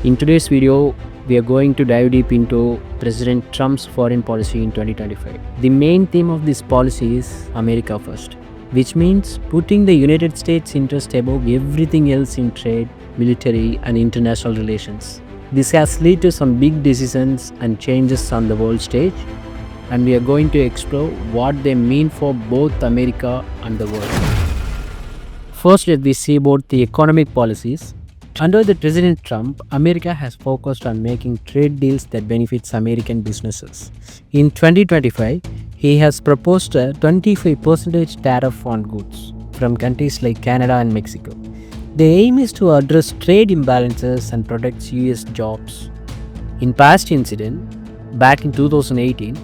In today's video, we are going to dive deep into President Trump's foreign policy in 2025. The main theme of this policy is America First, which means putting the United States interest above everything else in trade, military, and international relations. This has led to some big decisions and changes on the world stage, and we are going to explore what they mean for both America and the world. First, let me see about the economic policies. Under the President Trump, America has focused on making trade deals that benefits American businesses. In 2025, he has proposed a 25% tariff on goods from countries like Canada and Mexico. The aim is to address trade imbalances and protect US jobs. In past incident, back in 2018,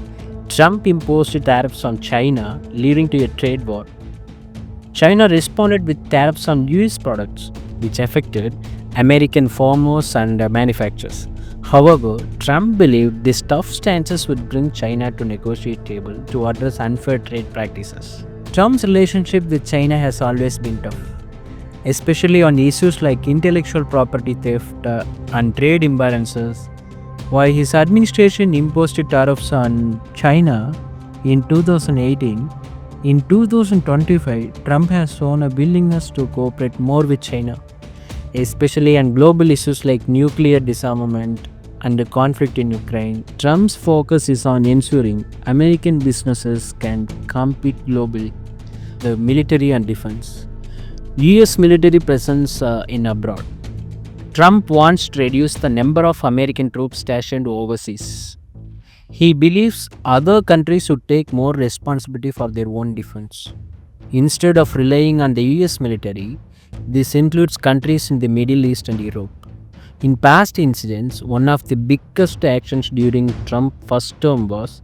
Trump imposed tariffs on China, leading to a trade war. China responded with tariffs on US products, which affected American farmers and manufacturers. However, Trump believed these tough stances would bring China to negotiate table to address unfair trade practices. Trump's relationship with China has always been tough, especially on issues like intellectual property theft and trade imbalances. While his administration imposed tariffs on China in 2018, in 2025, Trump has shown a willingness to cooperate more with China, especially on global issues like nuclear disarmament and the conflict in Ukraine. Trump's focus is on ensuring American businesses can compete globally. The military and defense. US military presence in abroad. Trump wants to reduce the number of American troops stationed overseas. He believes other countries should take more responsibility for their own defense. Instead of relying on the US military, this includes countries in the Middle East and Europe. In past incidents, one of the biggest actions during Trump's first term was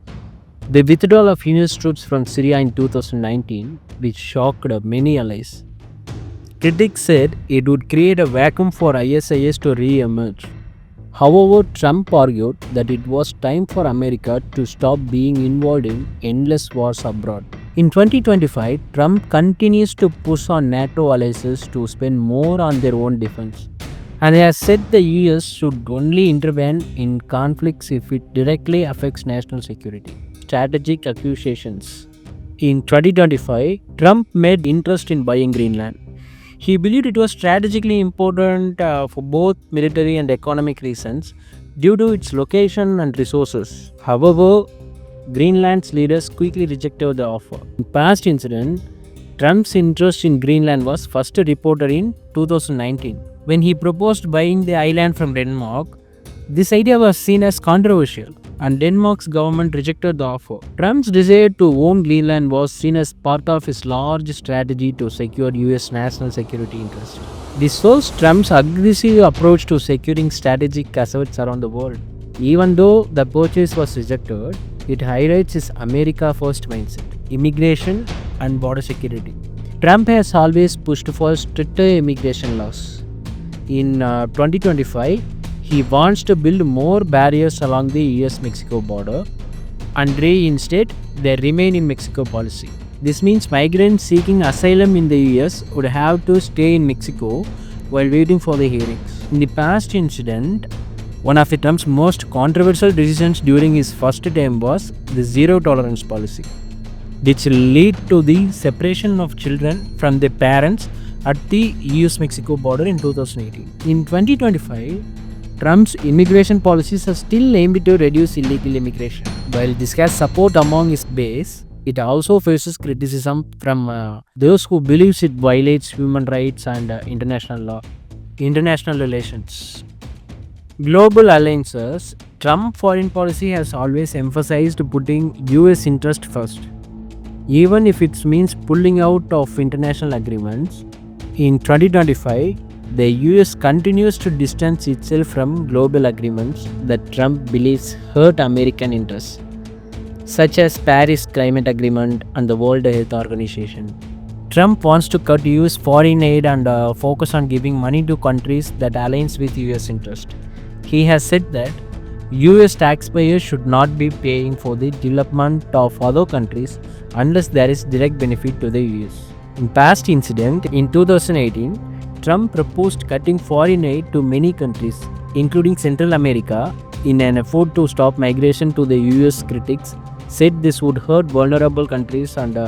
the withdrawal of US troops from Syria in 2019, which shocked many allies. Critics said it would create a vacuum for ISIS to re-emerge. However, Trump argued that it was time for America to stop being involved in endless wars abroad. In 2025, Trump continues to push on NATO allies to spend more on their own defense, and he has said the US should only intervene in conflicts if it directly affects national security. Strategic acquisitions. In 2025, Trump made interest in buying Greenland. He believed it was strategically important for both military and economic reasons due to its location and resources. However, Greenland's leaders quickly rejected the offer. In past incident, Trump's interest in Greenland was first reported in 2019. When he proposed buying the island from Denmark, this idea was seen as controversial, and Denmark's government rejected the offer. Trump's desire to own Greenland was seen as part of his large strategy to secure US national security interests. This shows Trump's aggressive approach to securing strategic assets around the world. Even though the purchase was rejected, it highlights his America First mindset, immigration and border security. Trump has always pushed for stricter immigration laws. In 2025, he wants to build more barriers along the US-Mexico border and reinstate their Remain in Mexico policy. This means migrants seeking asylum in the US would have to stay in Mexico while waiting for the hearings. In the past incident, one of Trump's most controversial decisions during his first term was the zero tolerance policy, which will lead to the separation of children from their parents at the US-Mexico border in 2018. In 2025, Trump's immigration policies are still aimed to reduce illegal immigration. While this has support among his base, it also faces criticism from those who believe it violates human rights and international law. International relations. Global alliances. Trump foreign policy has always emphasized putting US interest first, even if it means pulling out of international agreements. In 2025, the US continues to distance itself from global agreements that Trump believes hurt American interests, such as Paris Climate Agreement and the World Health Organization. Trump wants to cut US foreign aid and focus on giving money to countries that aligns with US interest. He has said that US taxpayers should not be paying for the development of other countries unless there is direct benefit to the US. In past incident, in 2018, Trump proposed cutting foreign aid to many countries, including Central America, in an effort to stop migration to the US. Critics said this would hurt vulnerable countries and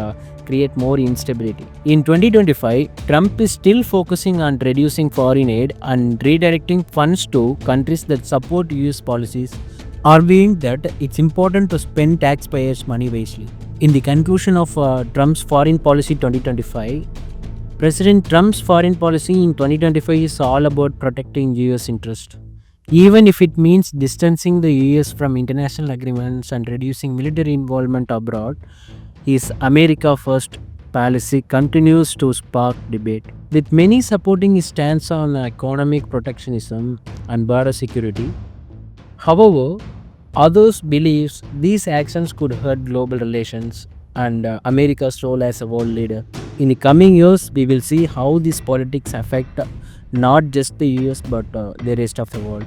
create more instability. In 2025, Trump is still focusing on reducing foreign aid and redirecting funds to countries that support US policies, arguing that it's important to spend taxpayers' money wisely. In the conclusion of Trump's foreign policy 2025, President Trump's foreign policy in 2025 is all about protecting US interests. Even if it means distancing the US from international agreements and reducing military involvement abroad, his America First policy continues to spark debate, with many supporting his stance on economic protectionism and border security. However, others believe these actions could hurt global relations and America's role as a world leader. In the coming years, we will see how these politics affect not just the US but the rest of the world.